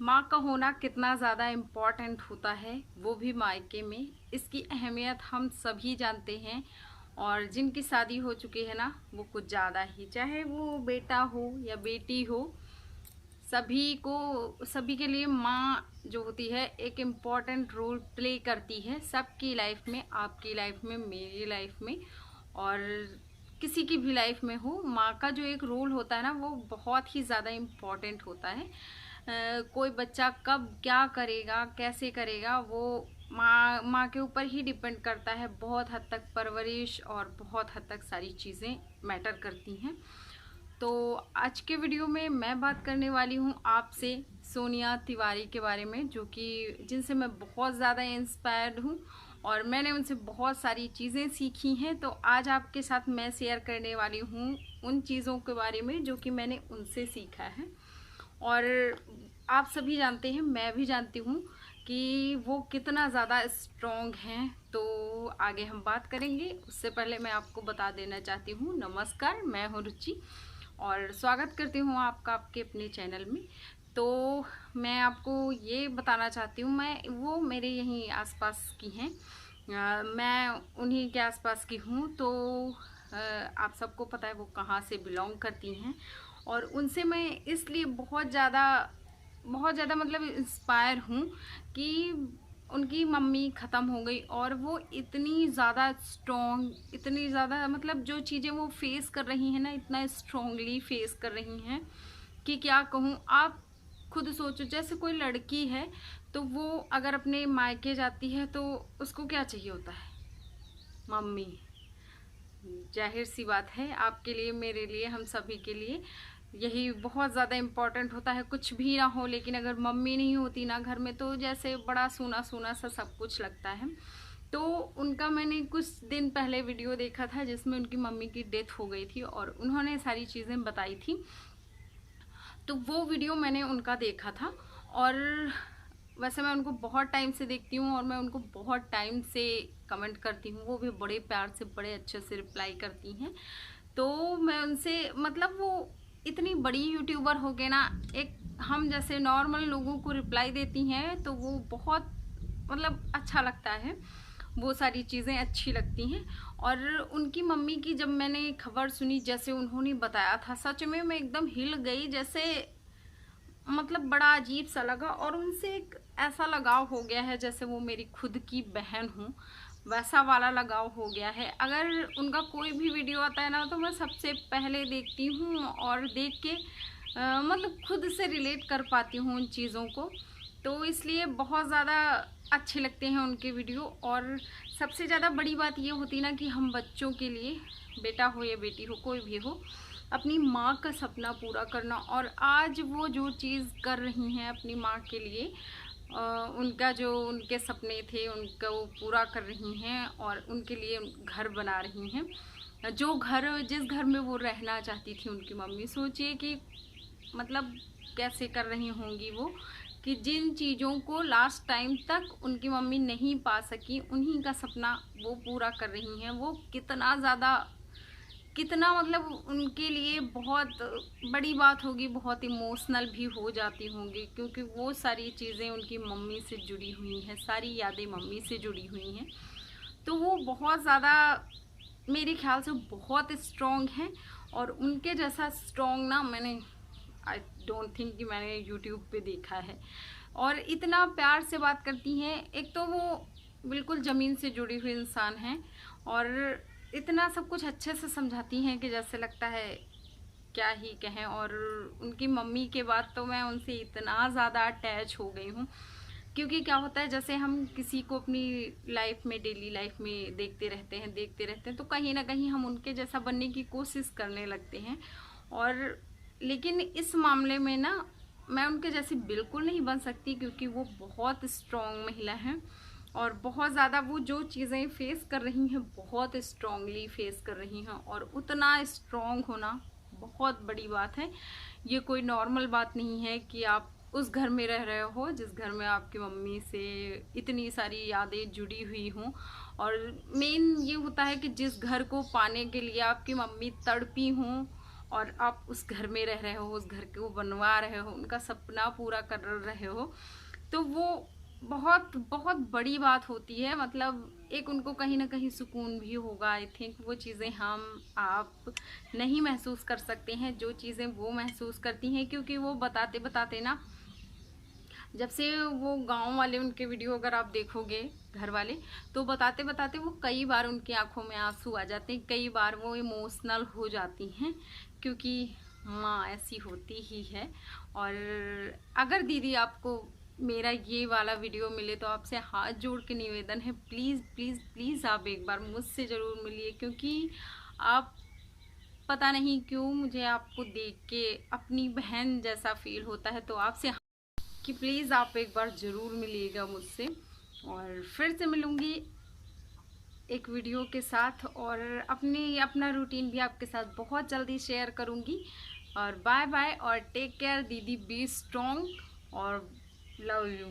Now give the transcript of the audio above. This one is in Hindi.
माँ का होना कितना ज़्यादा इम्पॉर्टेंट होता है, वो भी मायके में। इसकी अहमियत हम सभी जानते हैं। और जिनकी शादी हो चुकी है ना, वो कुछ ज़्यादा ही, चाहे वो बेटा हो या बेटी हो, सभी के लिए माँ जो होती है एक इम्पॉर्टेंट रोल प्ले करती है सबकी लाइफ में, आपकी लाइफ में, मेरी लाइफ में, और किसी की भी लाइफ में हो। माँ का जो एक रोल होता है ना, वो बहुत ही ज़्यादा इम्पॉर्टेंट होता है। कोई बच्चा कब क्या करेगा, कैसे करेगा, वो माँ के ऊपर ही डिपेंड करता है। बहुत हद तक परवरिश और बहुत हद तक सारी चीज़ें मैटर करती हैं। तो आज के वीडियो में मैं बात करने वाली हूँ आपसे सोनिया तिवारी के बारे में, जो कि जिनसे मैं बहुत ज़्यादा इंस्पायर्ड हूँ और मैंने उनसे बहुत सारी चीज़ें सीखी हैं। तो आज आपके साथ मैं शेयर करने वाली हूँ उन चीज़ों के बारे में जो कि मैंने उनसे सीखा है। और आप सभी जानते हैं, मैं भी जानती हूँ कि वो कितना ज़्यादा स्ट्रॉन्ग हैं। तो आगे हम बात करेंगे, उससे पहले मैं आपको बता देना चाहती हूँ, नमस्कार, मैं हूँ रुचि और स्वागत करती हूँ आपका आपके अपने चैनल में। तो मैं आपको ये बताना चाहती हूँ, वो मेरे यहीं आसपास की हैं। मैं उन्हीं के आसपास की हूँ। तो आप सबको पता है वो कहाँ से बिलोंग करती हैं। और उनसे मैं इसलिए बहुत ज़्यादा मतलब इंस्पायर हूँ कि उनकी मम्मी ख़त्म हो गई और वो इतनी ज़्यादा स्ट्रॉन्ग, इतनी ज़्यादा मतलब जो चीज़ें वो फेस कर रही हैं ना, इतना स्ट्रॉन्गली फेस कर रही हैं कि क्या कहूँ। आप खुद सोचो, जैसे कोई लड़की है तो वो अगर अपने मायके जाती है तो उसको क्या चाहिए होता है? मम्मी। जाहिर सी बात है, आपके लिए, मेरे लिए, हम सभी के लिए यही बहुत ज़्यादा इम्पॉर्टेंट होता है। कुछ भी ना हो, लेकिन अगर मम्मी नहीं होती ना घर में, तो जैसे बड़ा सूना सूना सा सब कुछ लगता है। तो उनका मैंने कुछ दिन पहले वीडियो देखा था जिसमें उनकी मम्मी की डेथ हो गई थी और उन्होंने सारी चीज़ें बताई थी। तो वो वीडियो मैंने उनका देखा था। और वैसे मैं उनको बहुत टाइम से देखती हूँ और मैं उनको बहुत टाइम से कमेंट करती हूँ, वो भी बड़े प्यार से, बड़े अच्छे से रिप्लाई करती हैं। तो मैं उनसे मतलब, वो इतनी बड़ी यूट्यूबर हो गए ना, एक हम जैसे नॉर्मल लोगों को रिप्लाई देती हैं तो वो बहुत मतलब अच्छा लगता है, वो सारी चीज़ें अच्छी लगती हैं। और उनकी मम्मी की जब मैंने खबर सुनी, जैसे उन्होंने बताया था, सच में मैं एकदम हिल गई। जैसे मतलब बड़ा अजीब सा लगा और उनसे एक ऐसा लगाव हो गया है जैसे वो मेरी खुद की बहन हूँ, वैसा वाला लगाव हो गया है। अगर उनका कोई भी वीडियो आता है ना, तो मैं सबसे पहले देखती हूँ और देख के मतलब खुद से रिलेट कर पाती हूँ उन चीज़ों को। तो इसलिए बहुत ज़्यादा अच्छे लगते हैं उनके वीडियो। और सबसे ज़्यादा बड़ी बात ये होती है ना कि हम बच्चों के लिए, बेटा हो या बेटी हो, कोई भी हो, अपनी माँ का सपना पूरा करना। और आज वो जो चीज़ कर रही हैं अपनी माँ के लिए, उनका जो उनके सपने थे उनका वो पूरा कर रही हैं और उनके लिए घर बना रही हैं। जो घर, जिस घर में वो रहना चाहती थी उनकी मम्मी, सोचिए कि मतलब कैसे कर रही होंगी वो, कि जिन चीज़ों को लास्ट टाइम तक उनकी मम्मी नहीं पा सकी, उन्हीं का सपना वो पूरा कर रही हैं। वो कितना ज़्यादा, कितना मतलब उनके लिए बहुत बड़ी बात होगी, बहुत इमोशनल भी हो जाती होंगी, क्योंकि वो सारी चीज़ें उनकी मम्मी से जुड़ी हुई हैं, सारी यादें मम्मी से जुड़ी हुई हैं। तो वो बहुत ज़्यादा, मेरे ख्याल से बहुत स्ट्रॉन्ग हैं। और उनके जैसा स्ट्रॉन्ग ना मैंने, आई डोंट थिंक कि मैंने यूट्यूब पे देखा है। और इतना प्यार से बात करती हैं, एक तो वो बिल्कुल ज़मीन से जुड़ी हुई इंसान हैं और इतना सब कुछ अच्छे से समझाती हैं कि जैसे लगता है क्या ही कहें। और उनकी मम्मी के बाद तो मैं उनसे इतना ज़्यादा अटैच हो गई हूँ, क्योंकि क्या होता है, जैसे हम किसी को अपनी लाइफ में, डेली लाइफ में देखते रहते हैं तो कहीं ना कहीं हम उनके जैसा बनने की कोशिश करने लगते हैं। और लेकिन इस मामले में ना, मैं उनके जैसी बिल्कुल नहीं बन सकती, क्योंकि वो बहुत स्ट्रॉन्ग महिला हैं और बहुत ज़्यादा वो जो चीज़ें फेस कर रही हैं बहुत स्ट्रॉन्गली फेस कर रही हैं। और उतना स्ट्रॉन्ग होना बहुत बड़ी बात है। ये कोई नॉर्मल बात नहीं है कि आप उस घर में रह रहे हो जिस घर में आपकी मम्मी से इतनी सारी यादें जुड़ी हुई हों। और मेन ये होता है कि जिस घर को पाने के लिए आपकी मम्मी तड़पी हों और आप उस घर में रह रहे हो, उस घर को बनवा रहे हो, उनका सपना पूरा कर रहे हो, तो वो बहुत बहुत बड़ी बात होती है। मतलब एक उनको कहीं ना कहीं सुकून भी होगा। आई थिंक वो चीज़ें हम आप नहीं महसूस कर सकते हैं जो चीज़ें वो महसूस करती हैं, क्योंकि वो बताते बताते ना, जब से वो गांव वाले उनके वीडियो अगर आप देखोगे घर वाले, तो बताते बताते वो कई बार उनकी आंखों में आंसू आ जाते हैं, कई बार वो इमोशनल हो जाती हैं, क्योंकि माँ ऐसी होती ही है। और अगर दीदी आपको मेरा ये वाला वीडियो मिले तो आपसे हाथ जोड़ के निवेदन है, प्लीज़ प्लीज़ प्लीज़ आप एक बार मुझसे ज़रूर मिलिए, क्योंकि आप पता नहीं क्यों मुझे आपको देख के अपनी बहन जैसा फील होता है। तो आपसे कि प्लीज़ आप एक बार ज़रूर मिलिएगा मुझसे, और फिर से मिलूँगी एक वीडियो के साथ, और अपना रूटीन भी आपके साथ बहुत जल्दी शेयर करूँगी। और बाय बाय और टेक केयर दीदी, बी स्ट्रॉन्ग और लव यू।